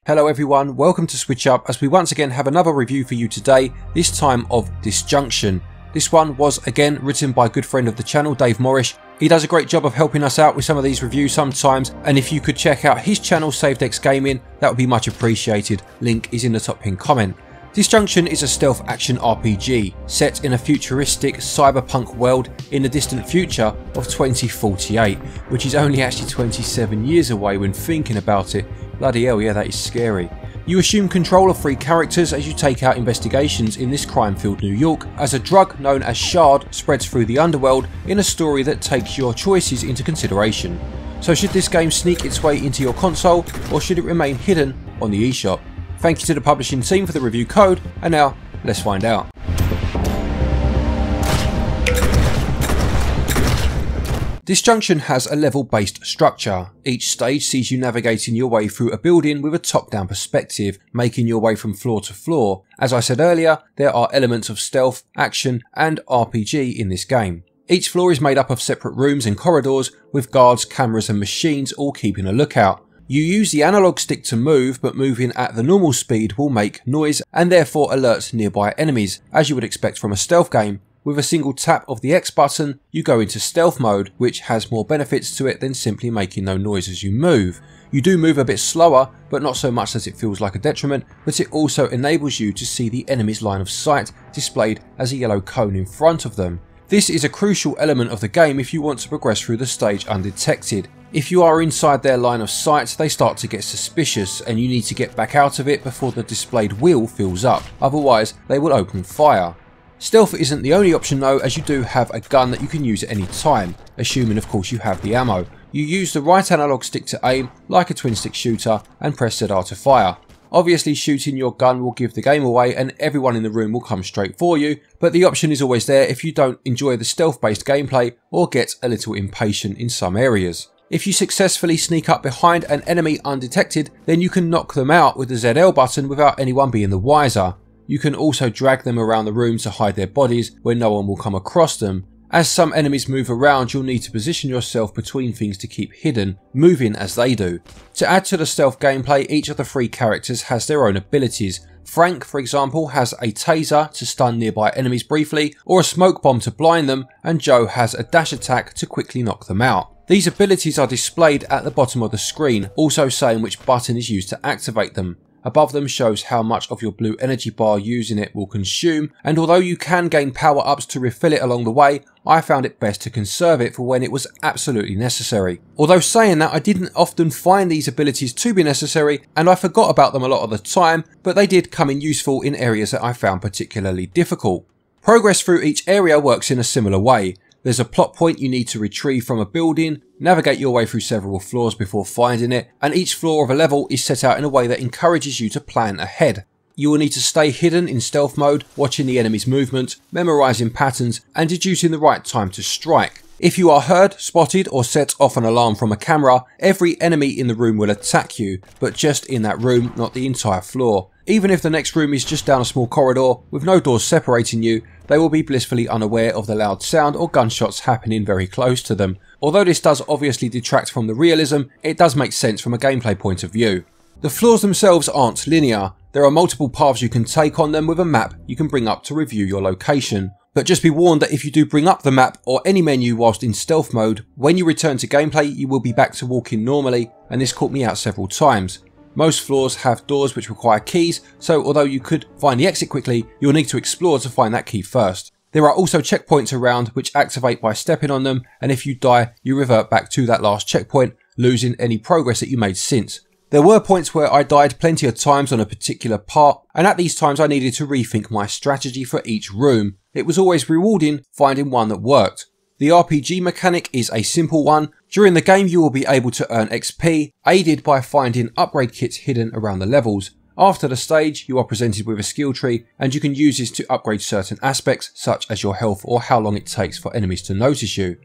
Hello everyone, welcome to SwitchUp as we once again have another review for you today, this time of Disjunction. This one was again written by a good friend of the channel, David Morrish. He does a great job of helping us out with some of these reviews sometimes, and if you could check out his channel SaveDex Gaming, that would be much appreciated. Link is in the top pinned comment. Disjunction is a stealth action RPG set in a futuristic cyberpunk world in the distant future of 2048, which is only actually 27 years away when thinking about it. Bloody hell, yeah, that is scary. You assume control of 3 characters as you take out investigations in this crime-filled New York as a drug known as Shard spreads through the underworld in a story that takes your choices into consideration. So should this game sneak its way into your console, or should it remain hidden on the eShop? Thank you to the publishing team for the review code, and now let's find out. Disjunction has a level-based structure. Each stage sees you navigating your way through a building with a top-down perspective, making your way from floor to floor. As I said earlier, there are elements of stealth, action and RPG in this game. Each floor is made up of separate rooms and corridors with guards, cameras and machines all keeping a lookout. You use the analog stick to move, but moving at the normal speed will make noise and therefore alert nearby enemies, as you would expect from a stealth game. With a single tap of the X button, you go into stealth mode, which has more benefits to it than simply making no noise as you move. You do move a bit slower, but not so much that it feels like a detriment, but it also enables you to see the enemy's line of sight displayed as a yellow cone in front of them. This is a crucial element of the game if you want to progress through the stage undetected. If you are inside their line of sight, they start to get suspicious and you need to get back out of it before the displayed wheel fills up, otherwise they will open fire. Stealth isn't the only option though, as you do have a gun that you can use at any time, assuming of course you have the ammo. You use the right analog stick to aim, like a twin stick shooter, and press ZR to fire. Obviously shooting your gun will give the game away and everyone in the room will come straight for you, but the option is always there if you don't enjoy the stealth based gameplay or get a little impatient in some areas. If you successfully sneak up behind an enemy undetected, then you can knock them out with the ZL button without anyone being the wiser. You can also drag them around the room to hide their bodies where no one will come across them. As some enemies move around, you'll need to position yourself between things to keep hidden, moving as they do. To add to the stealth gameplay, each of the 3 characters has their own abilities. Frank, for example, has a taser to stun nearby enemies briefly, or a smoke bomb to blind them, and Joe has a dash attack to quickly knock them out. These abilities are displayed at the bottom of the screen, also saying which button is used to activate them. Above them shows how much of your blue energy bar using it will consume, and although you can gain power ups to refill it along the way, I found it best to conserve it for when it was absolutely necessary. Although saying that, I didn't often find these abilities to be necessary and I forgot about them a lot of the time, but they did come in useful in areas that I found particularly difficult. Progress through each area works in a similar way. There's a plot point you need to retrieve from a building, navigate your way through several floors before finding it, and each floor of a level is set out in a way that encourages you to plan ahead. You will need to stay hidden in stealth mode, watching the enemy's movement, memorising patterns, and deducing the right time to strike. If you are heard, spotted, or set off an alarm from a camera, every enemy in the room will attack you, but just in that room, not the entire floor. Even if the next room is just down a small corridor with no doors separating you, they will be blissfully unaware of the loud sound or gunshots happening very close to them. Although this does obviously detract from the realism, it does make sense from a gameplay point of view. The floors themselves aren't linear. There are multiple paths you can take on them with a map you can bring up to review your location. But just be warned that if you do bring up the map or any menu whilst in stealth mode, when you return to gameplay you will be back to walking normally, and this caught me out several times. Most floors have doors which require keys, so although you could find the exit quickly, you'll need to explore to find that key first. There are also checkpoints around which activate by stepping on them, and if you die, you revert back to that last checkpoint, losing any progress that you made since. There were points where I died plenty of times on a particular part, and at these times I needed to rethink my strategy for each room. It was always rewarding finding one that worked. The RPG mechanic is a simple one. During the game you will be able to earn XP, aided by finding upgrade kits hidden around the levels. After the stage you are presented with a skill tree and you can use this to upgrade certain aspects such as your health or how long it takes for enemies to notice you.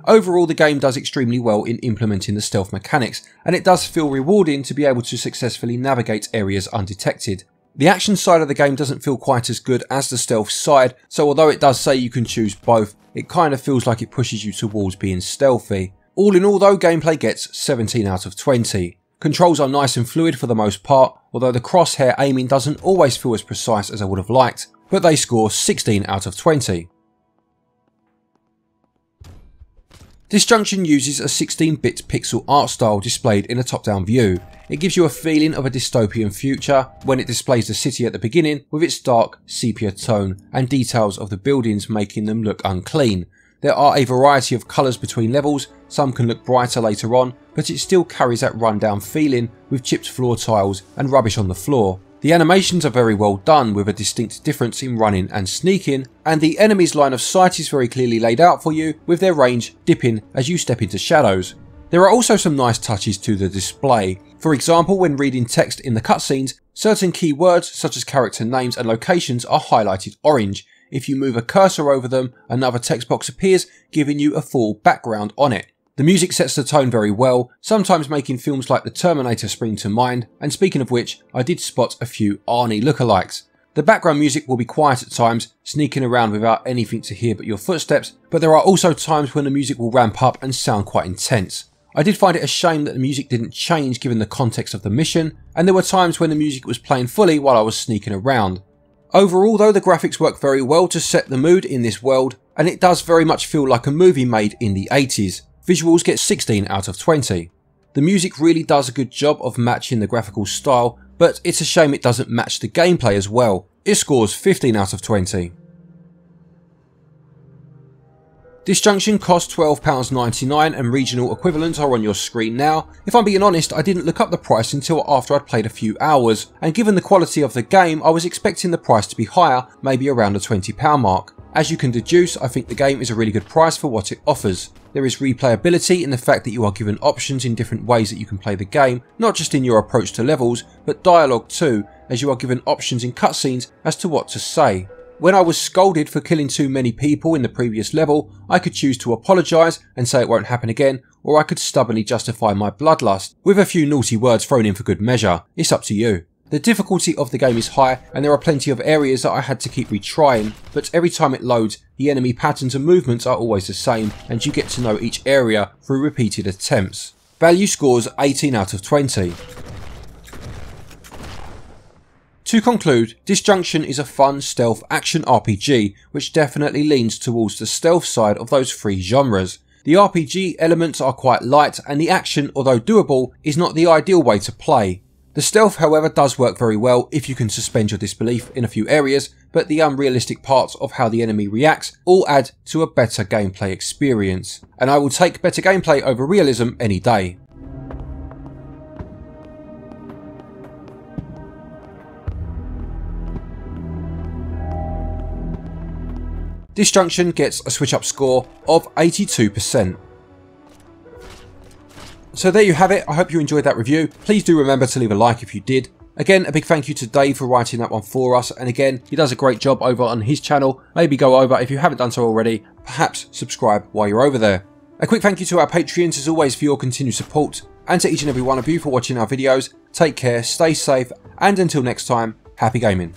Overall the game does extremely well in implementing the stealth mechanics, and it does feel rewarding to be able to successfully navigate areas undetected. The action side of the game doesn't feel quite as good as the stealth side, so although it does say you can choose both, it kind of feels like it pushes you towards being stealthy. All in all though, gameplay gets 17 out of 20. Controls are nice and fluid for the most part, although the crosshair aiming doesn't always feel as precise as I would have liked, but they score 16 out of 20. Disjunction uses a 16-bit pixel art style displayed in a top-down view. It gives you a feeling of a dystopian future when it displays the city at the beginning with its dark sepia tone and details of the buildings making them look unclean. There are a variety of colours between levels, some can look brighter later on, but it still carries that rundown feeling with chipped floor tiles and rubbish on the floor. The animations are very well done with a distinct difference in running and sneaking, and the enemy's line of sight is very clearly laid out for you with their range dipping as you step into shadows. There are also some nice touches to the display. For example, when reading text in the cutscenes, certain key words such as character names and locations are highlighted orange. If you move a cursor over them, another text box appears, giving you a full background on it. The music sets the tone very well, sometimes making films like The Terminator spring to mind, and speaking of which, I did spot a few Arnie lookalikes. The background music will be quiet at times, sneaking around without anything to hear but your footsteps, but there are also times when the music will ramp up and sound quite intense. I did find it a shame that the music didn't change given the context of the mission, and there were times when the music was playing fully while I was sneaking around. Overall though, the graphics work very well to set the mood in this world, and it does very much feel like a movie made in the 80s. Visuals get 16 out of 20. The music really does a good job of matching the graphical style, but it's a shame it doesn't match the gameplay as well. It scores 15 out of 20. Disjunction costs £12.99 and regional equivalents are on your screen now. If I'm being honest, I didn't look up the price until after I'd played a few hours, and given the quality of the game, I was expecting the price to be higher, maybe around the £20 mark. As you can deduce, I think the game is a really good price for what it offers. There is replayability in the fact that you are given options in different ways that you can play the game, not just in your approach to levels, but dialogue too, as you are given options in cutscenes as to what to say. When I was scolded for killing too many people in the previous level, I could choose to apologise and say it won't happen again, or I could stubbornly justify my bloodlust, with a few naughty words thrown in for good measure. It's up to you. The difficulty of the game is high, and there are plenty of areas that I had to keep retrying, but every time it loads, the enemy patterns and movements are always the same, and you get to know each area through repeated attempts. Value scores 18 out of 20. To conclude, Disjunction is a fun stealth action RPG which definitely leans towards the stealth side of those three genres. The RPG elements are quite light and the action, although doable, is not the ideal way to play. The stealth however does work very well if you can suspend your disbelief in a few areas, but the unrealistic parts of how the enemy reacts all add to a better gameplay experience. And I will take better gameplay over realism any day. Disjunction gets a SwitchUp score of 82%. So there you have it. I hope you enjoyed that review. Please do remember to leave a like if you did. Again, a big thank you to Dave for writing that one for us, and again, he does a great job over on his channel. Maybe go over, if you haven't done so already, perhaps subscribe while you're over there. A quick thank you to our Patreons as always for your continued support, and to each and every one of you for watching our videos. Take care, stay safe, and until next time, happy gaming.